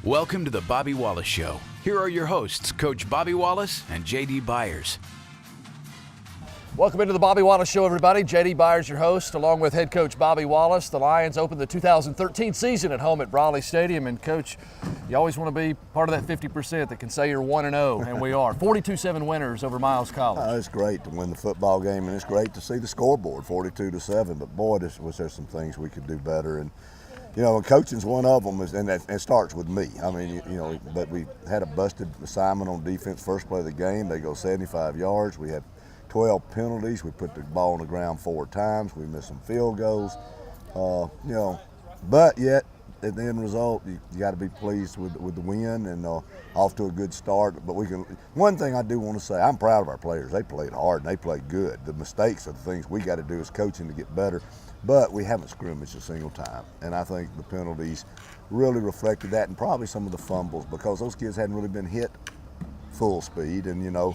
Welcome to the Bobby Wallace Show. Here are your hosts, Coach Bobby Wallace and J.D. Byers. Welcome into the Bobby Wallace Show, everybody. J.D. Byers, your host, along with head coach Bobby Wallace. The Lions opened the 2013 season at home at Brawley Stadium. And, Coach, you always want to be part of that 50% that can say you're 1-0, and we are. 42-7 winners over Miles College. It's great to win the football game, and it's great to see the scoreboard, 42-7. But, boy, was there some things we could do better. And, you know, coaching's one of them, and it starts with me. I mean, you know, but we had a busted assignment on defense first play of the game. They go 75 yards. We had 12 penalties. We put the ball on the ground 4 times. We missed some field goals. You know, but yet at the end result, you got to be pleased with the win and off to a good start. But we can. One thing I do want to say, I'm proud of our players. They played hard and they played good. The mistakes are the things we got to do as coaching to get better. But we haven't scrimmaged a single time, and I think the penalties really reflected that, and probably some of the fumbles because those kids hadn't really been hit full speed, and you know.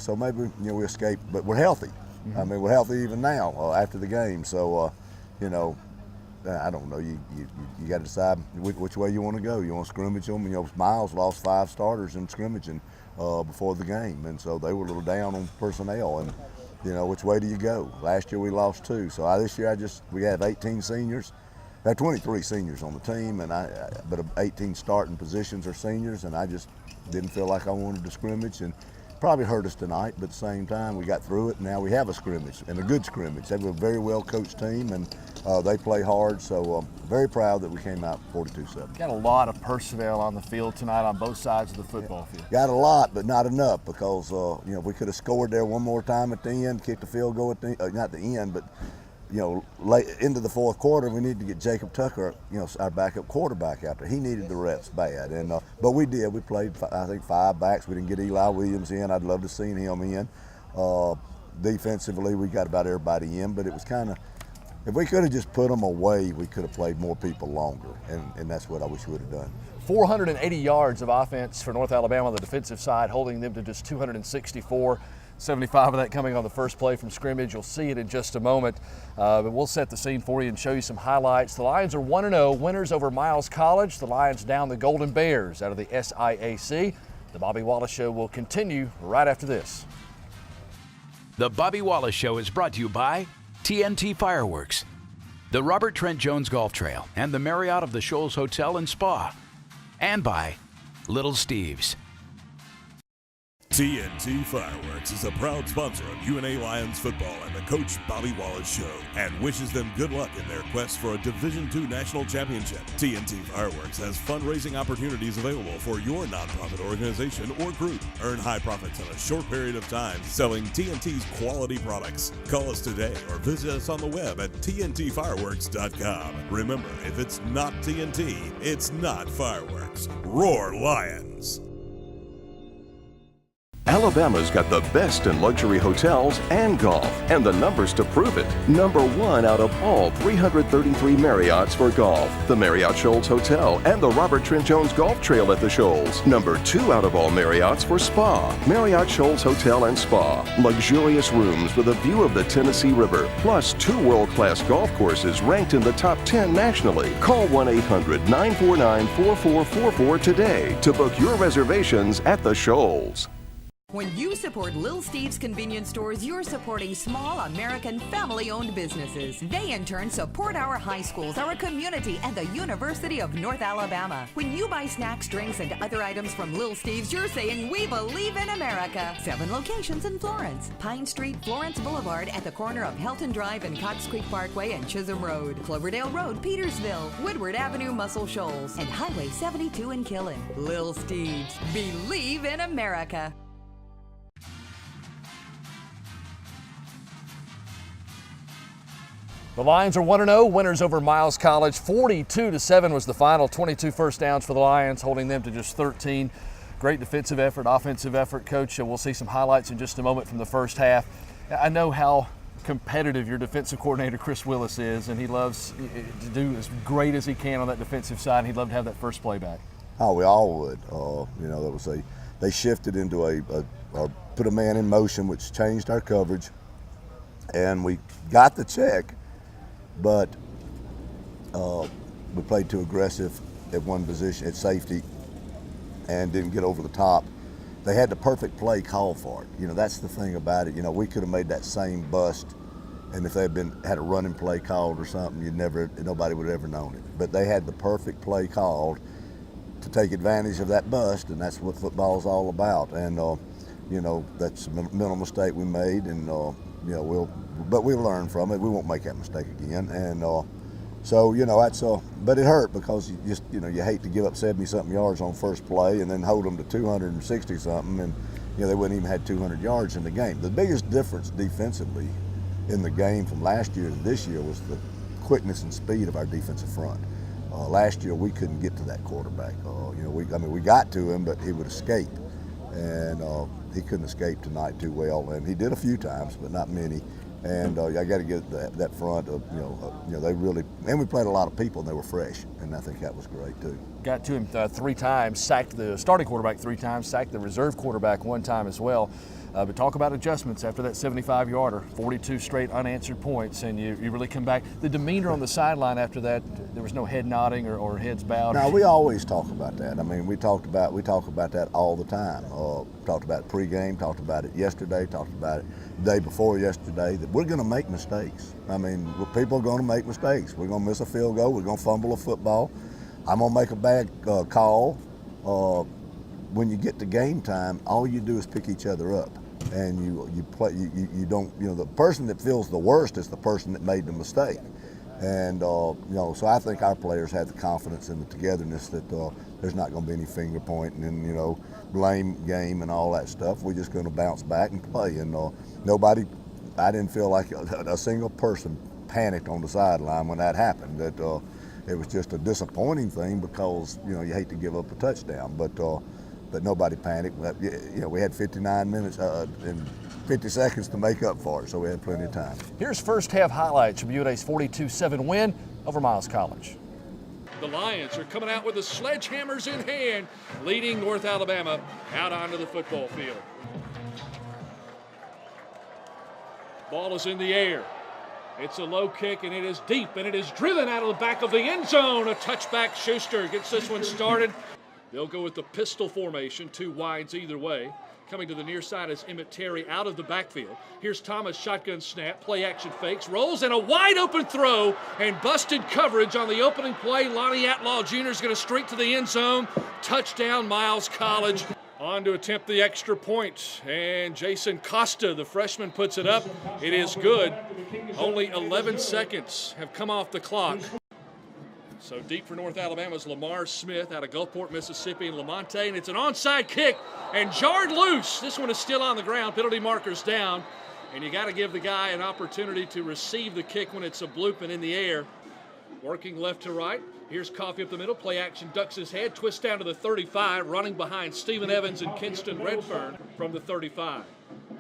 So maybe we escaped, but we're healthy. Mm-hmm. I mean, we're healthy even now after the game. So, you know, I don't know. You got to decide which way you want to go. You want to scrimmage them. You know, Miles lost 5 starters in scrimmaging before the game, and so they were a little down on personnel. And you know, which way do you go? Last year we lost 2. So this year we have 18 seniors. We have 23 seniors on the team, and but 18 starting positions are seniors, and I just didn't feel like I wanted to scrimmage. And probably hurt us tonight, but at the same time, we got through it, and now we have a scrimmage, and a good scrimmage. They were a very well-coached team, and they play hard, so I'm very proud that we came out 42-7. Got a lot of personnel on the field tonight on both sides of the football field. Got a lot, but not enough, because you know, we could have scored there one more time at the end, kicked the field goal at the not the end, but you know, late into the fourth quarter, we needed to get Jacob Tucker, you know, our backup quarterback out there. He needed the reps bad, and but we did. We played, I think, 5 backs. We didn't get Eli Williams in. I'd love to see him in. Defensively, we got about everybody in, but it was kind of, if we could have just put them away, we could have played more people longer, and that's what I wish we would have done. 480 yards of offense for North Alabama on the defensive side, holding them to just 264. 75 of that coming on the first play from scrimmage. You'll see it in just a moment, but we'll set the scene for you and show you some highlights. The Lions are 1-0, winners over Miles College. The Lions down the Golden Bears out of the SIAC. The Bobby Wallace Show will continue right after this. The Bobby Wallace Show is brought to you by TNT Fireworks, the Robert Trent Jones Golf Trail, and the Marriott of the Shoals Hotel and Spa, and by Little Steve's. TNT Fireworks is a proud sponsor of UNA Lions football and the Coach Bobby Wallace Show, and wishes them good luck in their quest for a Division II national championship. TNT Fireworks has fundraising opportunities available for your nonprofit organization or group. Earn high profits in a short period of time selling TNT's quality products. Call us today or visit us on the web at tntfireworks.com. Remember, if it's not TNT, it's not fireworks. Roar Lions! Alabama's got the best in luxury hotels and golf, and the numbers to prove it. Number 1 out of all 333 Marriotts for golf, the Marriott Shoals Hotel and the Robert Trent Jones Golf Trail at the Shoals. Number 2 out of all Marriotts for spa, Marriott Shoals Hotel and Spa. Luxurious rooms with a view of the Tennessee River, plus 2 world-class golf courses ranked in the top 10 nationally. Call 1-800-949-4444 today to book your reservations at the Shoals. When you support Little Steve's convenience stores, you're supporting small American family-owned businesses. They in turn support our high schools, our community, and the University of North Alabama. When you buy snacks, drinks, and other items from Little Steve's, you're saying we believe in America. 7 locations in Florence. Pine Street, Florence Boulevard at the corner of Helton Drive and Cox Creek Parkway and Chisholm Road. Cloverdale Road, Petersville. Woodward Avenue, Muscle Shoals. And Highway 72 in Killen. Little Steve's. Believe in America. The Lions are 1-0, winners over Miles College. 42-7 was the final, 22 first downs for the Lions, holding them to just 13. Great defensive effort, offensive effort, Coach. We'll see some highlights in just a moment from the first half. I know how competitive your defensive coordinator, Chris Wallace, is, and he loves to do as great as he can on that defensive side, and he'd love to have that first play back. Oh, we all would. You know, that was they shifted into put a man in motion, which changed our coverage, and we got the check, but we played too aggressive at one position at safety and didn't get over the top. They had the perfect play call for it. You know, that's the thing about it. You know, we could have made that same bust, and if they had a running play called or something, nobody would have ever known it. But they had the perfect play called to take advantage of that bust, and that's what football is all about. And you know, that's a mental mistake we made, and you know, we'll learn from it. We won't make that mistake again. And so, you know, but it hurt because you hate to give up 70-something yards on first play and then hold them to 260-something, and you know, they wouldn't even had 200 yards in the game. The biggest difference defensively in the game from last year to this year was the quickness and speed of our defensive front. Last year we couldn't get to that quarterback. You know, we got to him, but he would escape, and he couldn't escape tonight too well. And he did a few times, but not many. And I got to get that front. You know, they really, and we played a lot of people, and they were fresh, and I think that was great too. Got to him 3 times, sacked the starting quarterback 3 times, sacked the reserve quarterback 1 time as well. But talk about adjustments after that 75-yarder, 42 straight unanswered points, and you really come back. The demeanor on the sideline after that, there was no head nodding or heads bowed. No, we always talk about that. I mean, we talk about that all the time. Talked about it pregame, talked about it yesterday, talked about it the day before yesterday, that we're going to make mistakes. I mean, people are going to make mistakes. We're going to miss a field goal. We're going to fumble a football. I'm going to make a bad call. When you get to game time, all you do is pick each other up. And you play. You don't. You know, the person that feels the worst is the person that made the mistake. And you know, so I think our players have the confidence and the togetherness that there's not going to be any finger pointing and, you know, blame game and all that stuff. We're just going to bounce back and play. And nobody, I didn't feel like a single person panicked on the sideline when that happened. That it was just a disappointing thing because, you know, you hate to give up a touchdown, but nobody panicked. You know, we had 59 minutes and 50 seconds to make up for it, so we had plenty of time. Here's first half highlights from UNA's 42-7 win over Miles College. The Lions are coming out with the sledgehammers in hand, leading North Alabama out onto the football field. Ball is in the air. It's a low kick, and it is deep, and it is driven out of the back of the end zone. A touchback. Schuster gets this one started. They'll go with the pistol formation, 2 wides either way. Coming to the near side is Emmett Terry out of the backfield. Here's Thomas, shotgun snap, play action fakes, rolls, and a wide open throw, and busted coverage on the opening play. Lonnie Atlaw Jr. is going to streak to the end zone. Touchdown, Miles College. On to attempt the extra point, and Jason Costa, the freshman, puts it up. It is good. Only 11 seconds have come off the clock. So deep for North Alabama's Lamar Smith out of Gulfport, Mississippi, and Lamonte, and it's an onside kick and jarred loose. This one is still on the ground. Penalty marker's down, and you got to give the guy an opportunity to receive the kick when it's a bloop and in the air. Working left to right. Here's Coffee up the middle. Play action, ducks his head, twists down to the 35, running behind Stephen Evans and Kinston Redfern from the 35.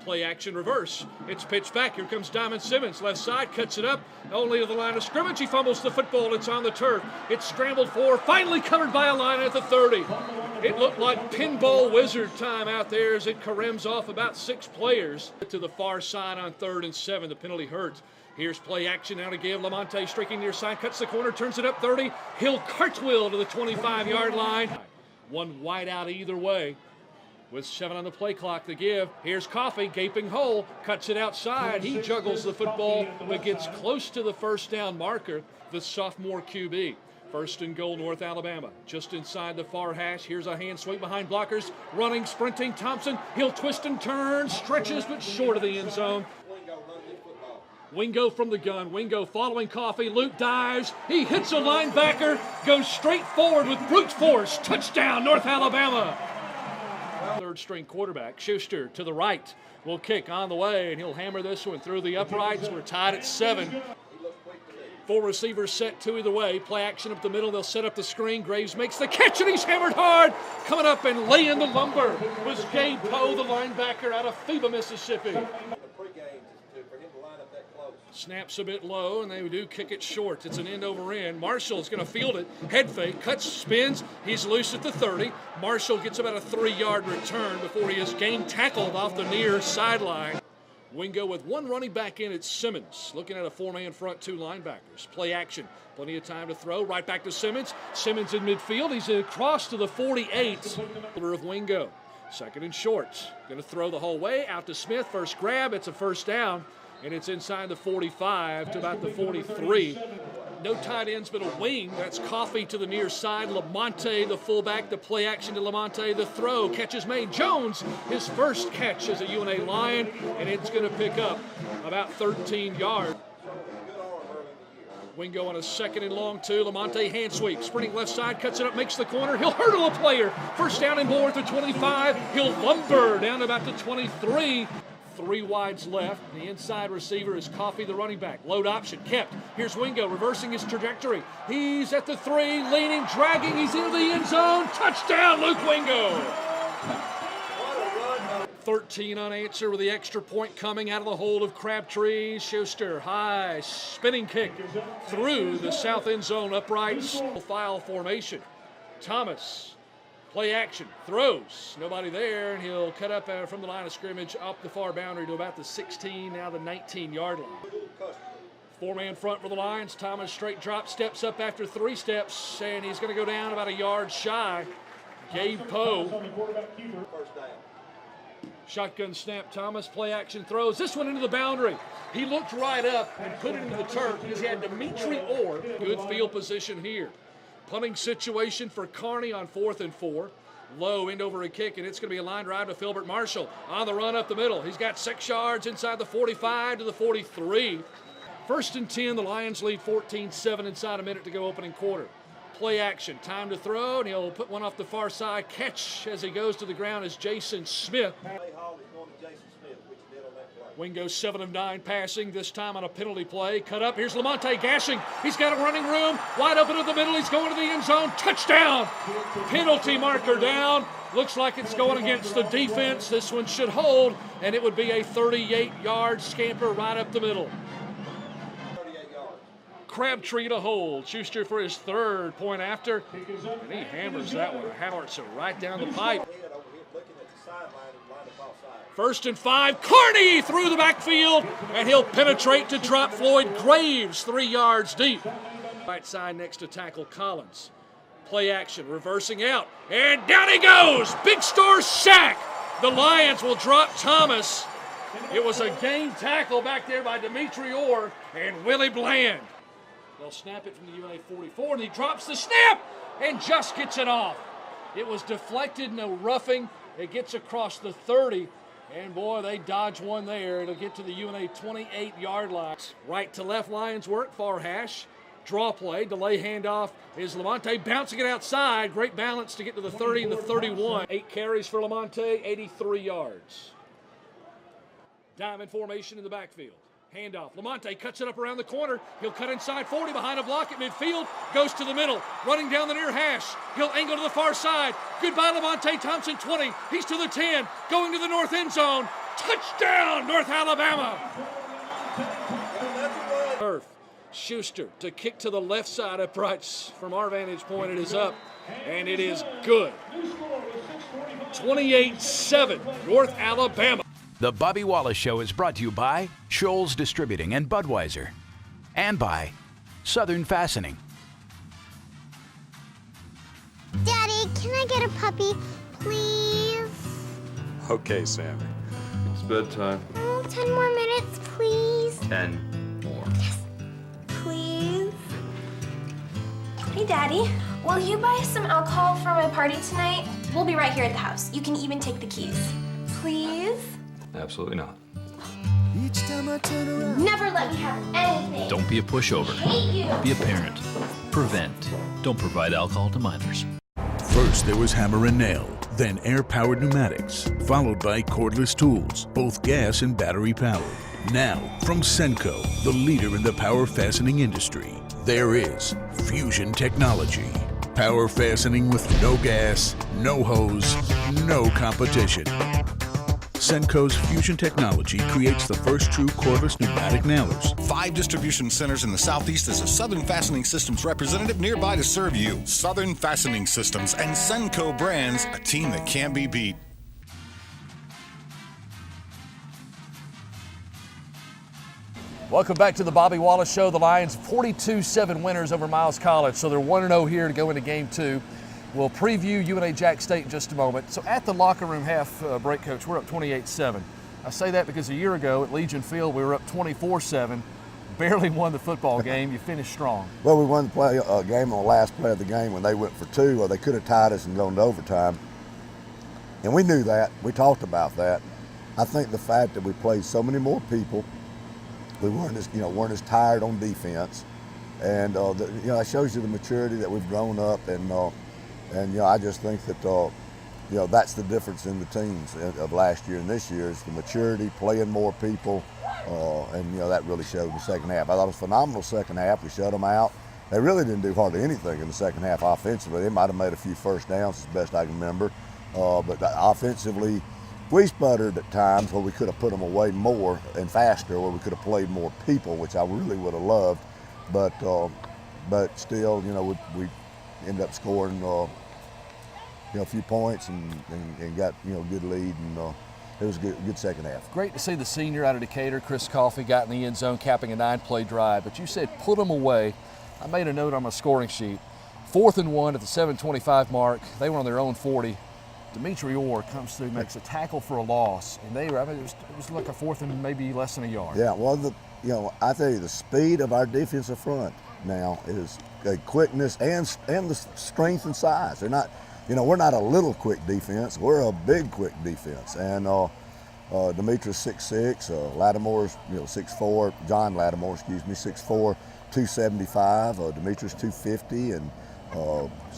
Play action reverse. It's pitched back. Here comes Diamond Simmons. Left side, cuts it up. Only to the line of scrimmage. He fumbles the football. It's on the turf. It's scrambled for. Finally covered by a line at the 30. It looked like pinball wizard time out there as it caroms off about 6 players. To the far side on 3rd and 7. The penalty hurts. Here's play action now to give. Lamonte streaking near side. Cuts the corner. Turns it up 30. He'll cartwheel to the 25-yard line. One wide out either way. With 7 on the play clock to give. Here's Coffee, gaping hole, cuts it outside. He juggles the football, but gets close to the first down marker, the sophomore QB. 1st and goal, North Alabama. Just inside the far hash. Here's a hand sweep behind blockers. Running, sprinting, Thompson. He'll twist and turn, stretches, but short of the end zone. Wingo from the gun. Wingo following Coffee. Luke dives. He hits a linebacker, goes straight forward with brute force. Touchdown, North Alabama. 3rd string quarterback, Schuster to the right, will kick on the way, and he'll hammer this one through the uprights. We're tied at 7. 4 receivers set 2 either way. Play action up the middle. They'll set up the screen. Graves makes the catch, and he's hammered hard. Coming up and laying the lumber was Gabe Poe, the linebacker out of FIBA, Mississippi. Snaps a bit low, and they do kick it short. It's an end over end. Marshall's going to field it. Head fake, cuts, spins. He's loose at the 30. Marshall gets about a 3-yard return before he is game tackled off the near sideline. Wingo with one running back in, it's Simmons. Looking at a four-man front, two linebackers. Play action. Plenty of time to throw. Right back to Simmons. Simmons in midfield. He's across to the 48 of Wingo. Second and short. Going to throw the whole way. Out to Smith. First grab. It's a first down. And it's inside the 45 to about the 43. No tight ends but a wing. That's Coffey to the near side. Lamonte, the fullback, the play action to Lamonte. The throw, catch is made. Jones, his first catch as a UNA Lion, and it's going to pick up about 13 yards. Wingo on a second and long two. Lamonte hand sweep, sprinting left side, cuts it up, makes the corner. He'll hurdle a player. First down and more at the 25. He'll lumber down to about the 23. Three wides left. The inside receiver is Coffey, the running back. Load option kept. Here's Wingo reversing his trajectory. He's at the 3, leaning, dragging. He's into the end zone. Touchdown, Luke Wingo. 13 unanswered with the extra point coming out of the hold of Crabtree. Schuster, high, spinning kick through the south end zone uprights. File formation. Thomas. Play action, throws, nobody there, and he'll cut up from the line of scrimmage up the far boundary to about the 16, now the 19-yard line. Four-man front for the Lions. Thomas straight drop, steps up after 3 steps, and he's going to go down about a yard shy. Gabe Poe. Shotgun snap, Thomas, play action, throws this one into the boundary. He looked right up and put it into the turf because he had Dimitri Orr. Good field position here. Punting situation for Kearney on 4th and 4. Low end over a kick, and it's going to be a line drive to Filbert Marshall. On the run up the middle. He's got 6 yards inside the 45 to the 43. First and 10, the Lions lead 14-7 inside a minute to go opening quarter. Play action, time to throw, and he'll put one off the far side. Catch as he goes to the ground is Jason Smith. Wingo 7 of 9 passing, this time on a penalty play. Cut up, here's Lamonte gashing. He's got a running room, wide open in the middle. He's going to the end zone, touchdown. Penalty marker down. Looks like it's going against the defense. This one should hold, and it would be a 38-yard scamper right up the middle. Crabtree to hold. Schuster for his 3rd point after, and he hammers that one. Hammers it right down the pipe. First and 5, Kearney through the backfield, and he'll penetrate to drop Floyd Graves 3 yards deep. Right side next to tackle Collins. Play action, reversing out, and down he goes! Big Star sack! The Lions will drop Thomas. It was a game tackle back there by Dimitri Orr and Willie Bland. They'll snap it from the UNA 44, and he drops the snap and just gets it off. It was deflected, no roughing. It gets across the 30. And boy, they dodge one there. It'll get to the UNA 28-yard line. Right to left Lions work, far hash. Draw play, delay handoff is Lamonte bouncing it outside. Great balance to get to the 30 and the 31. 8 carries for Lamonte, 83 yards. Diamond formation in the backfield. Handoff. Lamonte cuts it up around the corner. He'll cut inside 40 behind a block at midfield. Goes to the middle. Running down the near hash. He'll angle to the far side. Goodbye, Lamonte Thompson, 20. He's to the 10. Going to the north end zone. Touchdown, North Alabama. Schuster to kick to the left side uprights. From our vantage point, it is up, and it is good. 28-7, North Alabama. The Bobby Wallace Show is brought to you by Scholl's Distributing and Budweiser, and by Southern Fastening. Daddy, can I get a puppy, please? Okay, Sammy. It's bedtime. Oh, 10 more minutes, please. 10 more. Yes, please. Hey, Daddy. Will you buy some alcohol for my party tonight? We'll be right here at the house. You can even take the keys. Please? Absolutely not. Each time I turn around. Never let me have anything. Don't be a pushover. Hate you. Be a parent. Prevent. Don't provide alcohol to minors. First, there was hammer and nail, then air-powered pneumatics, followed by cordless tools, both gas and battery-powered. Now, from Senco, the leader in the power fastening industry, there is Fusion Technology. Power fastening with no gas, no hose, no competition. Senco's Fusion Technology creates the first true cordless pneumatic nailers. 5 distribution centers in the Southeast as a Southern Fastening Systems representative nearby to serve you. Southern Fastening Systems and Senco brands, a team that can't be beat. Welcome back to the Bobby Wallace Show. The Lions 42-7 winners over Miles College, so they're 1-0 here to go into Game 2. We'll preview UNA Jack State in just a moment. So at the locker room half break, Coach, we're up 28-7. I say that because a year ago at Legion Field we were up 24-7, barely won the football game. You finished strong. Well, we won the game on the last play of the game when they went for 2, or they could have tied us and gone to overtime. And we knew that. We talked about that. I think the fact that we played so many more people, we weren't as tired on defense, and that shows you the maturity that we've grown up, and I just think that that's the difference in the teams of last year and this year is the maturity, playing more people, and that really showed in the second half. I thought it was a phenomenal second half. We shut them out. They really didn't do hardly anything in the second half offensively. They might have made a few first downs, as best I can remember, but offensively, we sputtered at times where we could have put them away more and faster, where we could have played more people, which I really would have loved. But still, we ended up scoring a few points and got good lead, and it was a good second half. Great to see the senior out of Decatur, Chris Coffey, got in the end zone, capping a 9-play drive. But you said put them away. I made a note on my scoring sheet. 4th and 1 at the 7:25 mark. They were on their own 40. Dimitri Orr comes through, makes a tackle for a loss, and it was like a 4th and maybe less than a yard. Yeah, well, I tell you, the speed of our defensive front now is a quickness and the strength and size. They're not, we're not a little quick defense. We're a big quick defense. And Dimitri's 6'6", Lattimore's 6'4", John Lattimore, 6'4", 275. Dimitri's 250, and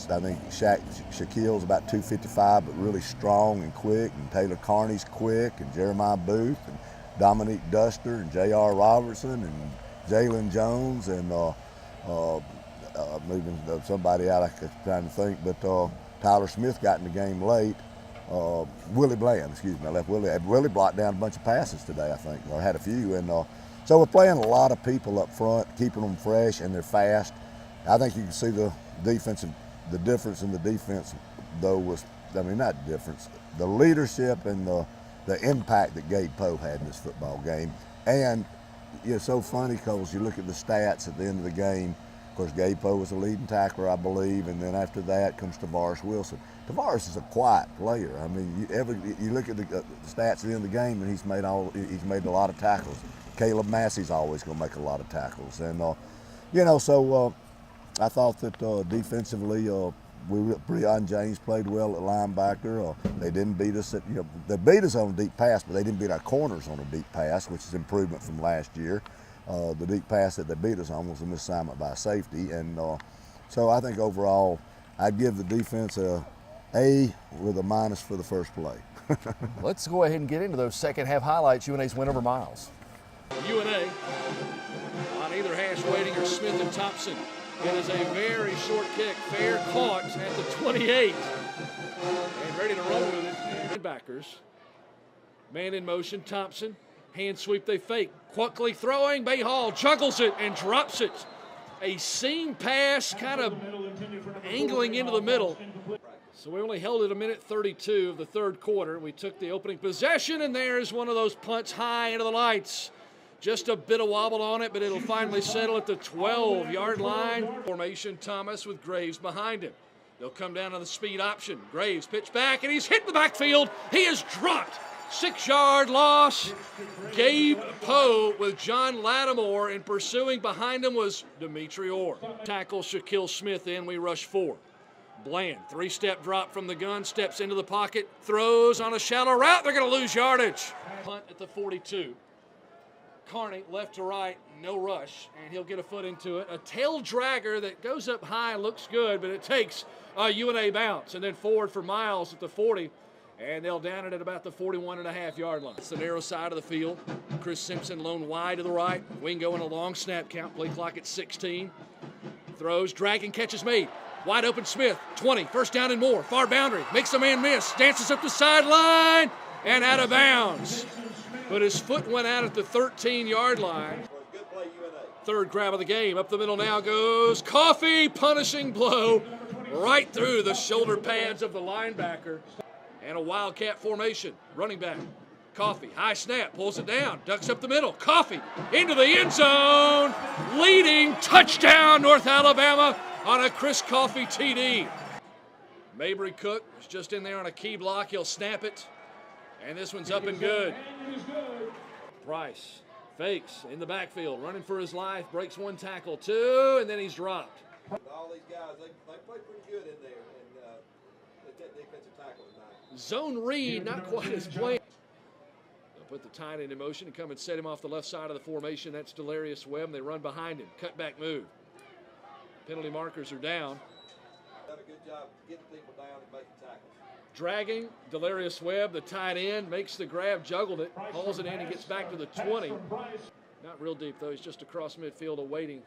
I think Shaquille's about 255, but really strong and quick, and Taylor Carney's quick, and Jeremiah Booth, and Dominique Duster, and J.R. Robertson, and Jalen Jones, and moving somebody out, I'm trying to think, but Tyler Smith got in the game late. Willie Bland, I left Willie. Willie blocked down a bunch of passes today, I think, or had a few, and so we're playing a lot of people up front, keeping them fresh, and they're fast. I think you can see the difference in the defense, though, not difference, the leadership and the impact that Gabe Poe had in this football game. And it's so funny because you look at the stats at the end of the game. Of course, Gabe Poe was the leading tackler, I believe, and then after that comes Tavares Wilson. Tavares is a quiet player. I mean, you look at the stats at the end of the game, and he's made a lot of tackles. Caleb Massey's always going to make a lot of tackles, and so. I thought that defensively, Breon James played well at linebacker. They didn't beat us they beat us on a deep pass, but they didn't beat our corners on a deep pass, which is improvement from last year. The deep pass that they beat us on was a misassignment by safety, and so I think overall, I'd give the defense a with a minus for the first play. Let's go ahead and get into those second half highlights. UNA's win over Miles. UNA on either hash, Wading or Smith and Thompson. It is a very short kick, fair caught at the 28. And ready to run with it. Backers. Man in motion, Thompson. Hand sweep, they fake. Quickly throwing, Bayhall juggles it and drops it. A seam pass, kind of angling into the middle. So we only held it 1:32 of the third quarter. We took the opening possession, and there's one of those punts high into the lights. Just a bit of wobble on it, but it'll finally settle at the 12-yard line. Formation, Thomas with Graves behind him. They'll come down on the speed option. Graves pitch back, and he's hit in the backfield. He is dropped. 6-yard loss. Gabe Poe with John Lattimore, and pursuing behind him was Dimitri Orr. Tackle Shaquille Smith in, we rush 4. Bland, 3-step drop from the gun, steps into the pocket, throws on a shallow route. They're going to lose yardage. Punt at the 42. Carney, left to right, no rush, and he'll get a foot into it. A tail dragger that goes up high, looks good, but it takes a UNA bounce. And then forward for Miles at the 40, and they'll down it at about the 41.5-yard line. It's the narrow side of the field. Chris Simpson lone wide to the right. Wingo in a long snap count, play clock at 16. Throws, dragging, catches made. Wide open Smith, 20, first down and more. Far boundary, makes a man miss, dances up the sideline, and out of bounds. But his foot went out at the 13-yard line. Third grab of the game. Up the middle now goes Coffey, punishing blow right through the shoulder pads of the linebacker. And a wildcat formation. Running back Coffee, high snap, pulls it down, ducks up the middle. Coffee into the end zone, leading touchdown North Alabama on a Chris Coffee TD. Mabry Cook is just in there on a key block. He'll snap it, and this one's up and good. Price fakes in the backfield, running for his life, breaks one tackle, two, and then he's dropped. All these guys, they play pretty good in there, and that defensive tackle tonight. Zone read, not quite as plain. They'll put the tight end in motion and come and set him off the left side of the formation. That's Delarius Webb, and they run behind him. Cutback move. Penalty markers are down. Done a good job getting people down and making tackles. Dragging Delarius Webb, the tight end, makes the grab, juggled it, hauls it in, and gets back to the 20. Not real deep, though. He's just across midfield awaiting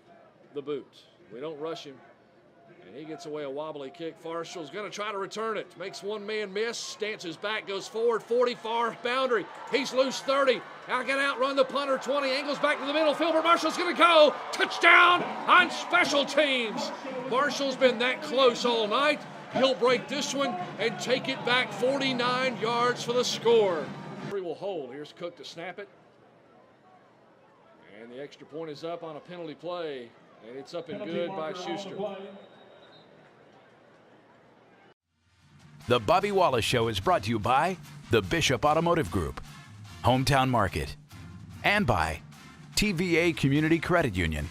the boot. We don't rush him, and he gets away a wobbly kick. Farshall's going to try to return it. Makes one man miss, stances back, goes forward, 40 far boundary. He's loose 30. Now can outrun the punter, 20, angles back to the middle. Filbert Marshall's going to go. Touchdown on special teams. Marshall's been that close all night. He'll break this one and take it back 49 yards for the score. He will hold. Here's Cook to snap it. And the extra point is up on a penalty play. And it's up and good by Schuster. The Bobby Wallace Show is brought to you by the Bishop Automotive Group, Hometown Market, and by TVA Community Credit Union.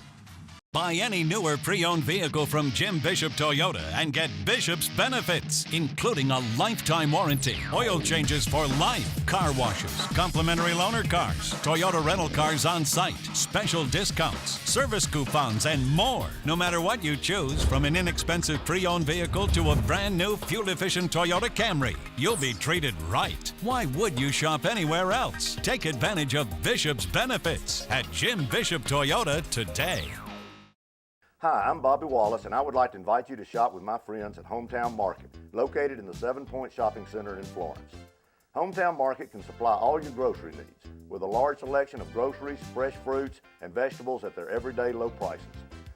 Buy any newer pre-owned vehicle from Jim Bishop Toyota and get Bishop's benefits, including a lifetime warranty, oil changes for life, car washes, complimentary loaner cars, Toyota rental cars on site, special discounts, service coupons, and more. No matter what you choose, from an inexpensive pre-owned vehicle to a brand new fuel-efficient Toyota Camry, you'll be treated right. Why would you shop anywhere else? Take advantage of Bishop's benefits at Jim Bishop Toyota today. Hi, I'm Bobby Wallace, and I would like to invite you to shop with my friends at Hometown Market, located in the 7 Point Shopping Center in Florence. Hometown Market can supply all your grocery needs, with a large selection of groceries, fresh fruits, and vegetables at their everyday low prices.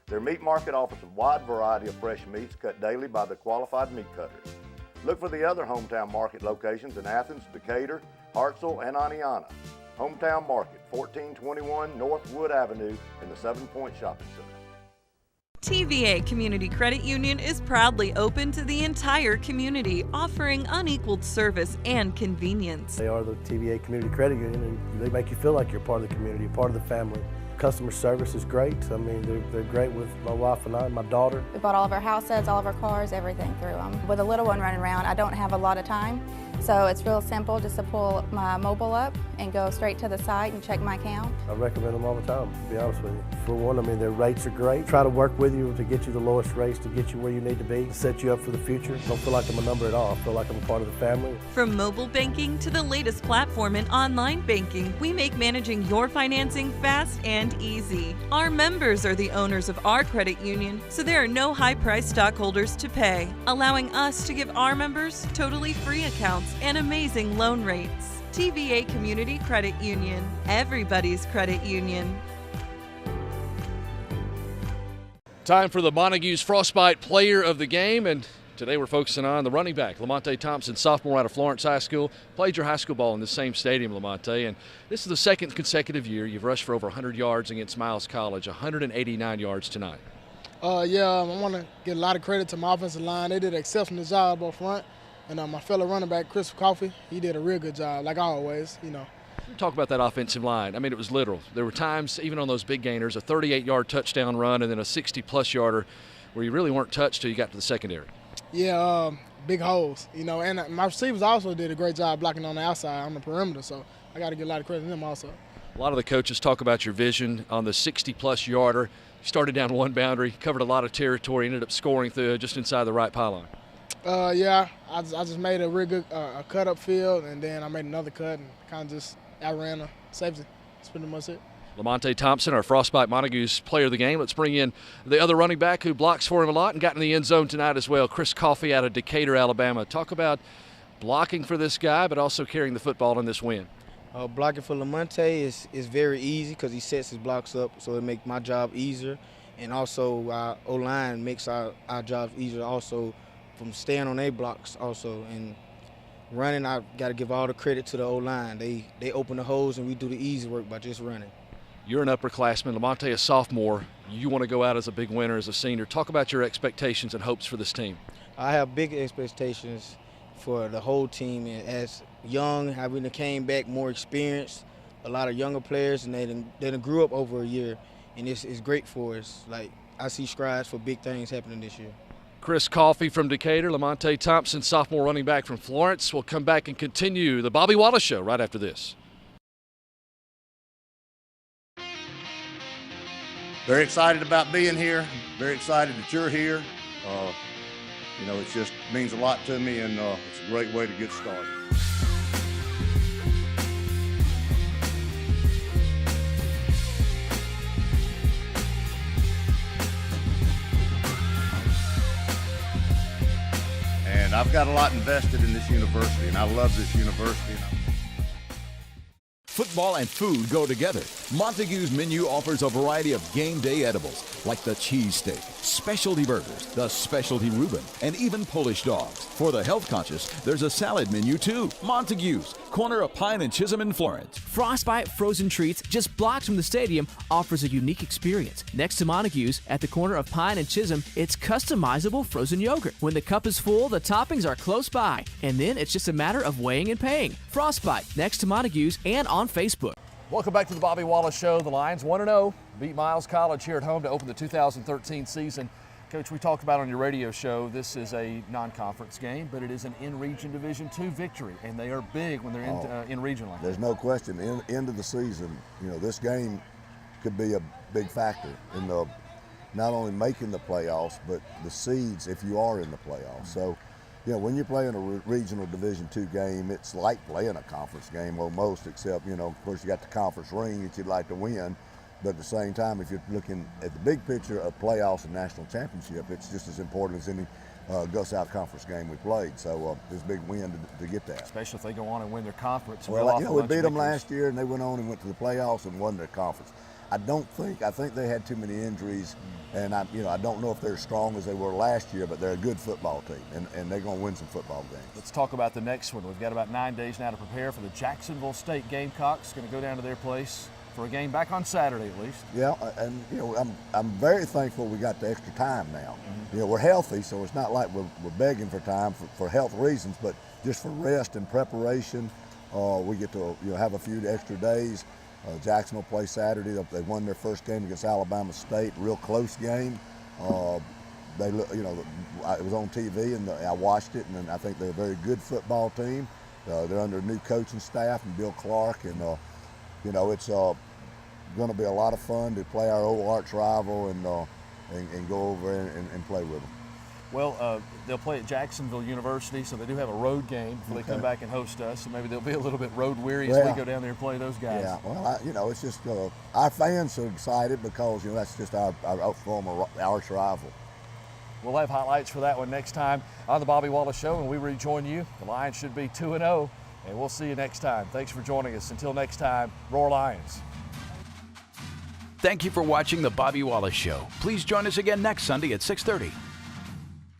Their meat market offers a wide variety of fresh meats cut daily by the qualified meat cutters. Look for the other Hometown Market locations in Athens, Decatur, Hartselle, and Aniana. Hometown Market, 1421 North Wood Avenue in the 7 Point Shopping Center. TVA Community Credit Union is proudly open to the entire community, offering unequaled service and convenience. They are the TVA Community Credit Union, and they make you feel like you're part of the community, part of the family. Customer service is great. I mean, they're great with my wife and I and my daughter. We bought all of our houses, all of our cars, everything through them. With a little one running around, I don't have a lot of time. So it's real simple just to pull my mobile up and go straight to the site and check my account. I recommend them all the time, to be honest with you. For one, I mean, their rates are great. Try to work with you to get you the lowest rates, to get you where you need to be, to set you up for the future. Don't feel like I'm a number at all. I feel like I'm a part of the family. From mobile banking to the latest platform in online banking, we make managing your financing fast and easy. Our members are the owners of our credit union, so there are no high-priced stockholders to pay, allowing us to give our members totally free accounts and amazing loan rates. TVA Community Credit Union, everybody's credit union. Time for the Montague's Frostbite Player of the Game, and today we're focusing on the running back, Lamonte Thompson, sophomore out of Florence High School. Played your high school ball in the same stadium, Lamonte, and this is the second consecutive year you've rushed for over 100 yards against Miles College, 189 yards tonight. I want to give a lot of credit to my offensive line. They did an exceptional job up front. And my fellow running back, Chris Coffey, he did a real good job, like always, Talk about that offensive line. I mean, it was literal. There were times, even on those big gainers, a 38-yard touchdown run and then a 60-plus yarder where you really weren't touched till you got to the secondary. Yeah, big holes, and my receivers also did a great job blocking on the outside, on the perimeter, so I got to give a lot of credit to them also. A lot of the coaches talk about your vision on the 60-plus yarder. You started down one boundary, covered a lot of territory, ended up scoring through just inside the right pylon. I just made a real good cut up field, and then I made another cut and kind of just outran a safety. That's pretty much it. Lamonte Thompson, our Frostbite Montague's player of the game. Let's bring in the other running back who blocks for him a lot and got in the end zone tonight as well, Chris Coffey out of Decatur, Alabama. Talk about blocking for this guy, but also carrying the football in this win. Blocking for Lamonte is very easy because he sets his blocks up, so it makes my job easier. And also our O-line makes our jobs easier also, from staying on their blocks also. And running, I got to give all the credit to the O-line. They open the holes and we do the easy work by just running. You're an upperclassman, Lamonte a sophomore. You want to go out as a big winner as a senior. Talk about your expectations and hopes for this team. I have big expectations for the whole team. And as young, how we came back more experienced, a lot of younger players, and they done grew up over a year, and it's great for us. Like, I see strides for big things happening this year. Chris Coffey from Decatur, Lamonte Thompson, sophomore running back from Florence. We'll come back and continue the Bobby Wallace Show right after this. Very excited about being here. Very excited that you're here. You know, it just means a lot to me, and it's a great way to get started. And I've got a lot invested in this university, and I love this university. Football and food go together. Montague's menu offers a variety of game day edibles like the cheesesteak, specialty burgers, the specialty Reuben, and even Polish dogs. For the health conscious, there's a salad menu too. Montague's, corner of Pine and Chisholm in Florence. Frostbite Frozen Treats, just blocks from the stadium, offers a unique experience. Next to Montague's, at the corner of Pine and Chisholm, it's customizable frozen yogurt. When the cup is full, the toppings are close by, and then it's just a matter of weighing and paying. Frostbite, next to Montague's and on Facebook. Welcome back to the Bobby Wallace Show. The Lions 1-0, beat Miles College here at home to open the 2013 season. Coach, we talked about on your radio show, this is a non-conference game, but it is an in-region Division II victory, and they are big when they're in region like that. There's no question. End of the season, you know, this game could be a big factor in the not only making the playoffs, but the seeds if you are in the playoffs. So, you know, when you're playing a regional Division II game, it's like playing a conference game almost, except, you know, of course you got the conference ring that you'd like to win. But at the same time, if you're looking at the big picture of playoffs and national championship, it's just as important as any Gus South Conference game we played. So it's a big win to get that. Especially if they go on and win their conference. Well, you know, we beat them last year, and they went on and went to the playoffs and won their conference. I think they had too many injuries, and I don't know if they're as strong as they were last year, but they're a good football team, and they're going to win some football games. Let's talk about the next one. We've got about 9 days now to prepare for the Jacksonville State Gamecocks. Going to go down to their place for a game back on Saturday at least. Yeah, and you know, I'm very thankful we got the extra time now. You know, we're healthy, so it's not like we're begging for time for health reasons, but just for rest and preparation, we get to have a few extra days. Jacksonville plays Saturday. They won their first game against Alabama State, real close game. It was on TV and I watched it, and I think they're a very good football team. They're under a new coaching staff and Bill Clark, and it's going to be a lot of fun to play our old arch rival and go over and play with them. Well, they'll play at Jacksonville University, so they do have a road game before they come back and host us. So maybe they'll be a little bit road weary as we go down there and play those guys. Yeah, well, it's just our fans are excited because that's just our former arch rival. We'll have highlights for that one next time on the Bobby Wallace Show, and we rejoin you. The Lions should be 2-0, and we'll see you next time. Thanks for joining us. Until next time, Roar Lions. Thank you for watching the Bobby Wallace Show. Please join us again next Sunday at 6:30.